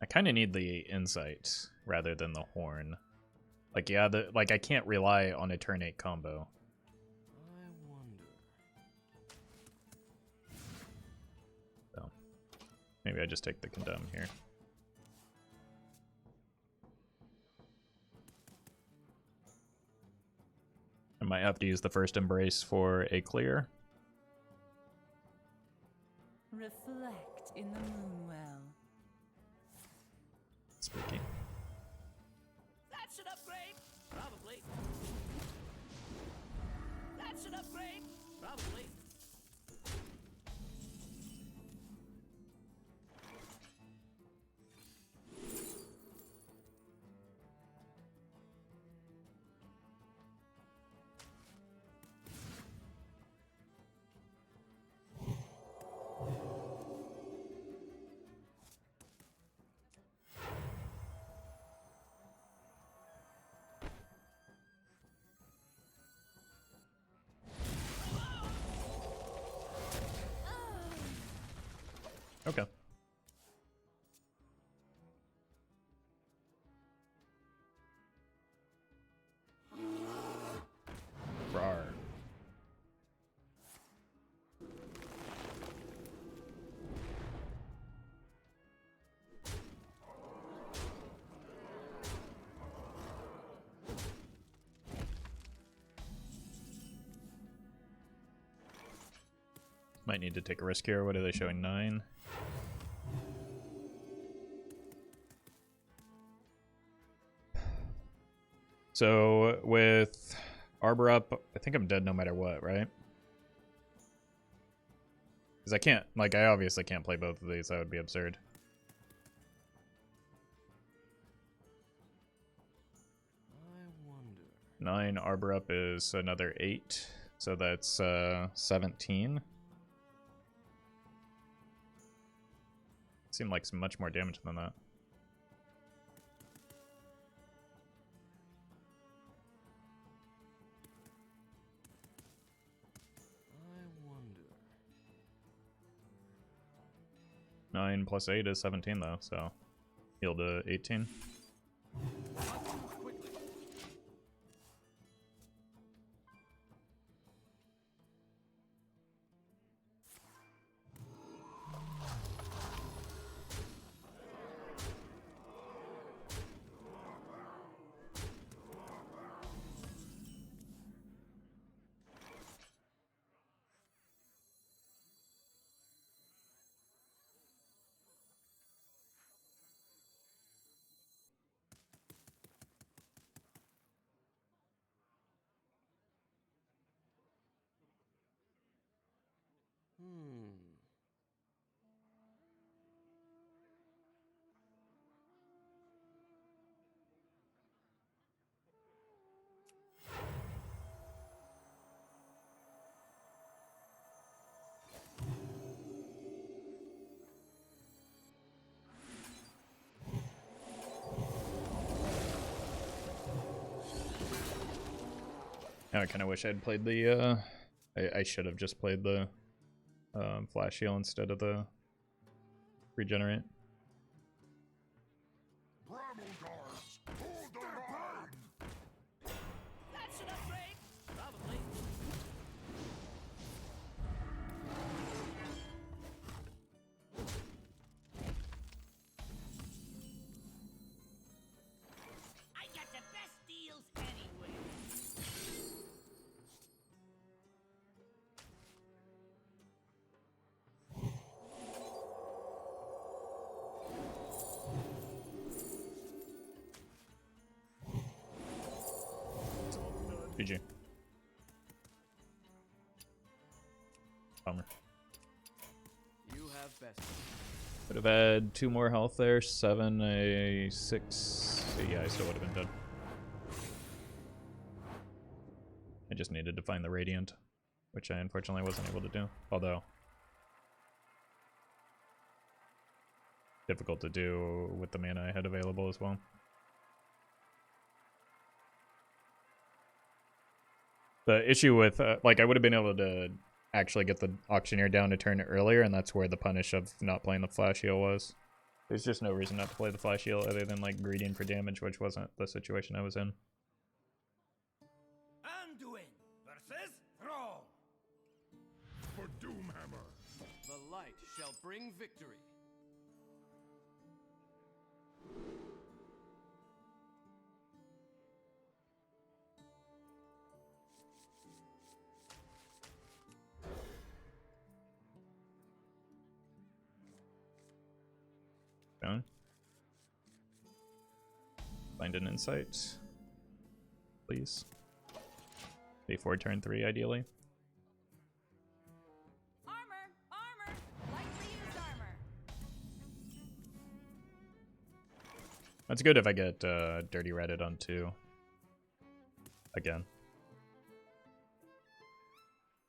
I kind of need the insight rather than the horn. Like, yeah, I can't rely on a turn 8 combo. I wonder. So, maybe I just take the condemn here. I might have to use the first embrace for a clear. Reflect in the moonwell. Spooky. That should upgrade. Probably. That should upgrade. Probably. Okay. Rawr. Might need to take a risk here. What are they showing? 9. So with Arbor up, I think I'm dead no matter what, right? Because I can't, like, I obviously can't play both of these. That would be absurd. I wonder. 9 Arbor up is another 8, so that's 17. Seemed like much more damage than that. I wonder. 9 plus 8 is 17 though, so heal to 18. Quickly. Now I kind of wish I'd played the, I should have just played the flash heal instead of the regenerate. Bramble guards, hold the line! That's enough break. Probably. I got the best deals anywhere. GG. Bummer. You have best. Would have had 2 more health there, 7, a 6. Yeah, I still would have been dead. I just needed to find the Radiant, which I unfortunately wasn't able to do. Although, difficult to do with the mana I had available as well. The issue with, like, I would have been able to actually get the Auctioneer down to turn earlier, and that's where the punish of not playing the Flash Heal was. There's just no reason not to play the Flash Heal other than, like, greeting for damage, which wasn't the situation I was in. Anduin versus Thrall. For Doomhammer! The light shall bring victory. Down. Find an insight. Please. Before turn 3, ideally. Armor! Armor! Lightly used armor. That's good if I get Dirty Reddit on 2. Again.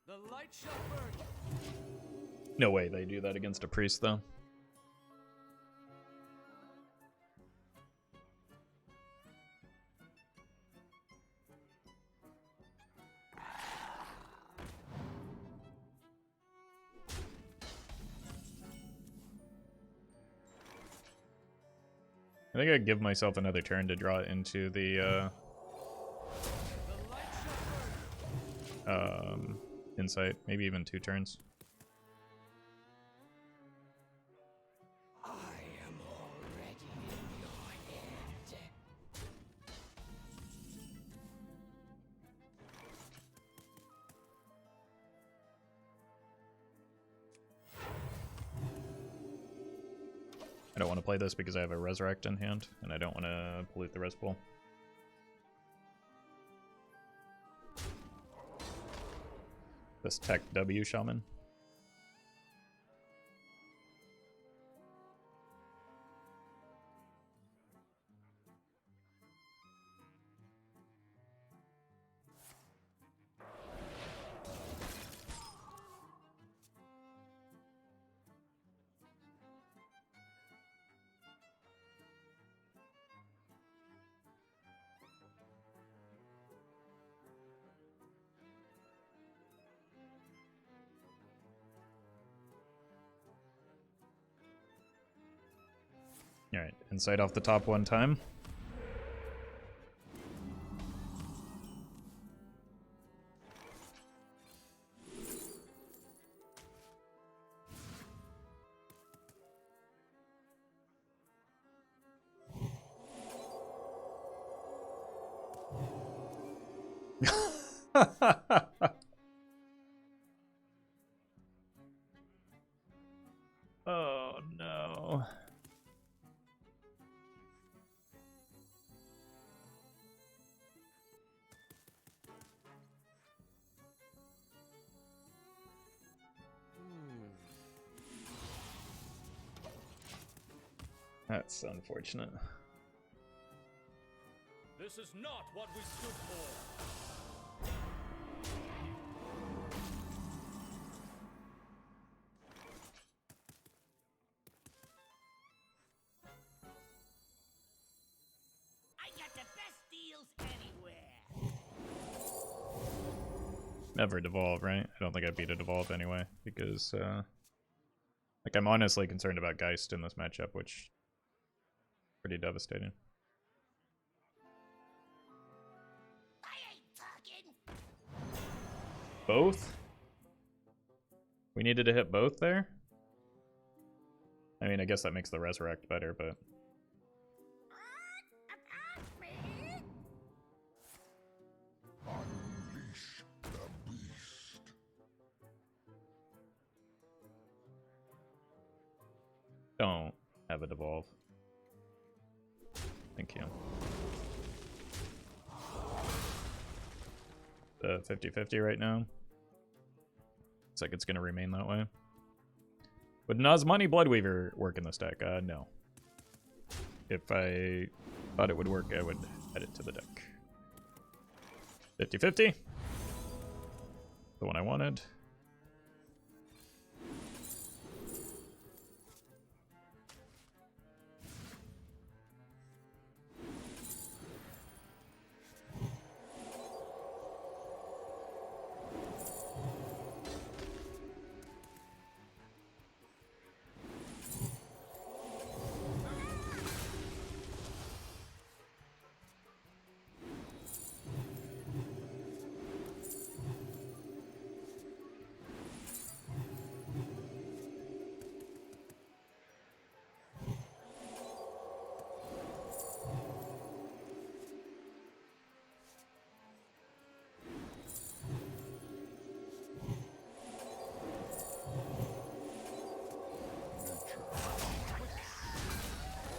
The light shall burn. No way they do that against a priest, though. I think I'd give myself another turn to draw it into the insight. Maybe even 2 turns. I am already in your head. I don't want to play this because I have a Resurrect in hand, and I don't want to pollute the res pool. This Tech W Shaman. Alright, insight off the top one time. Oh no. That's unfortunate. This is not what we stood for. I got the best deals anywhere. Never devolve, right? I don't think I beat a devolve anyway, because like I'm honestly concerned about Geist in this matchup, which is pretty devastating. I ain't talking. Both? We needed to hit both there? I mean, I guess that makes the Resurrect better, but... Unleash the beast. Don't have a devolve. Thank you. The 50-50 right now. Looks like it's going to remain that way. Would Nazmani Bloodweaver work in this deck? No. If I thought it would work, I would add it to the deck. 50-50. The one I wanted.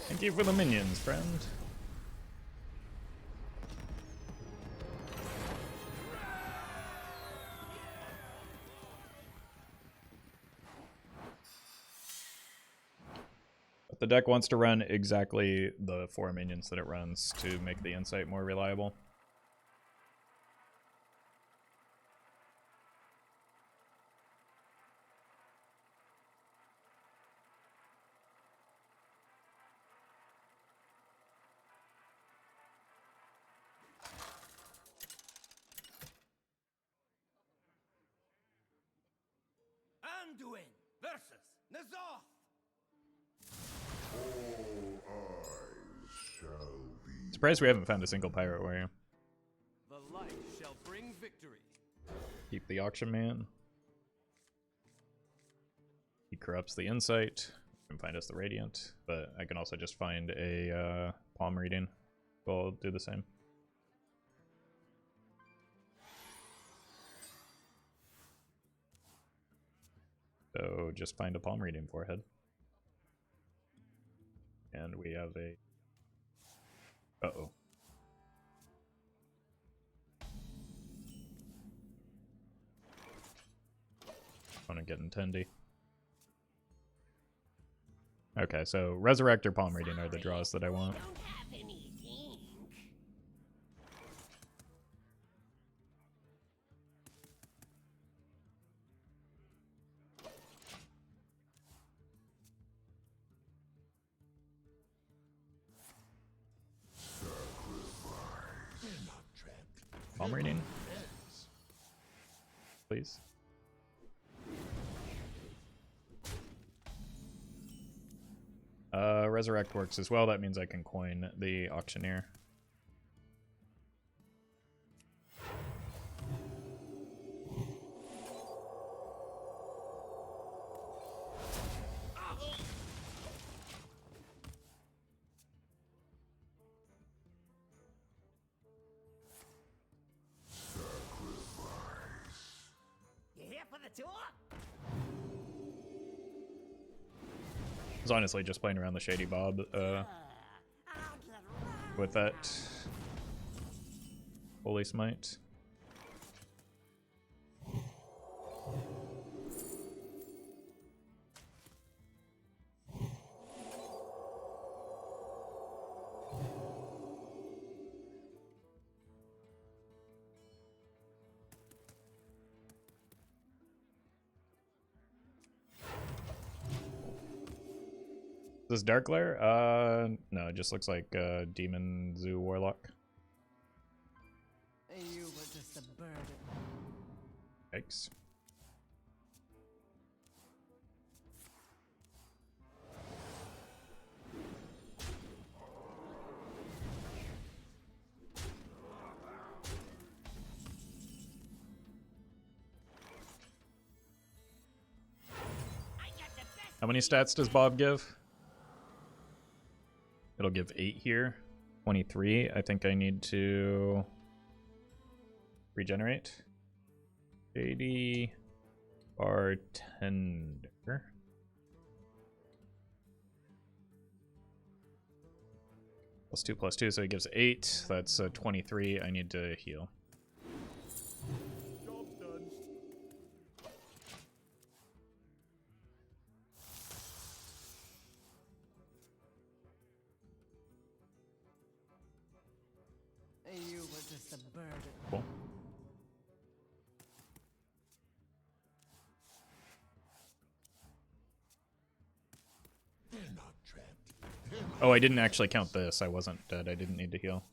Thank you for the minions, friend. But the deck wants to run exactly the 4 minions that it runs to make the insight more reliable. Anduin versus N'Zoth. All eyes shall be. Surprised we haven't found a single pirate warrior. The light shall bring victory. Keep the auction man. He corrupts the insight. Can find us the radiant, but I can also just find a palm reading. We'll do the same. So just find a palm reading forehead. And we have a... Uh-oh. Opponent getting tendy. Okay, so Resurrect or palm reading are the draws that I want. Don't have any ink. Palm reading? Please. Resurrect works as well. That means I can coin the Auctioneer. You here for the tour? I was honestly just playing around the Shady Bob I'll get right. with that Holy Smite. This Dark Lair? No, it just looks like Demon Zoo Warlock. You were just a bird. Yikes. How many stats does Bob give? It'll give 8 here. 23. I think I need to regenerate. 80 bartender. +2, so it gives 8. That's 23. I need to heal. Job done. You were just a bird. Cool. They're not trapped. Oh, I didn't actually count this. I wasn't dead. I didn't need to heal.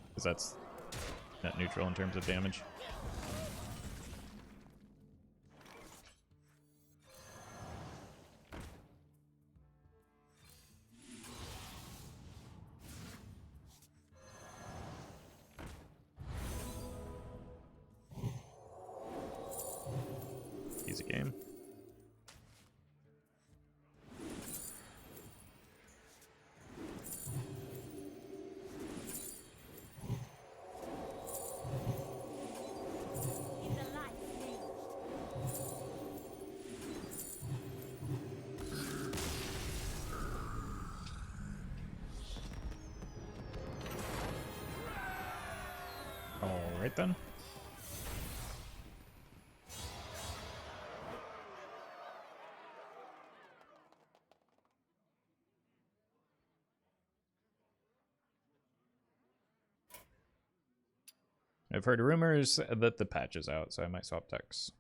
Because that's net neutral in terms of damage. Easy game. In the light's name. All right then. I've heard rumors that the patch is out, so I might swap decks.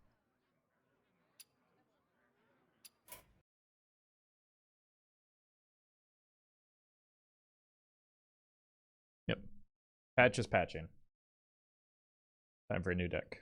Yep. Patch is patching. Time for a new deck.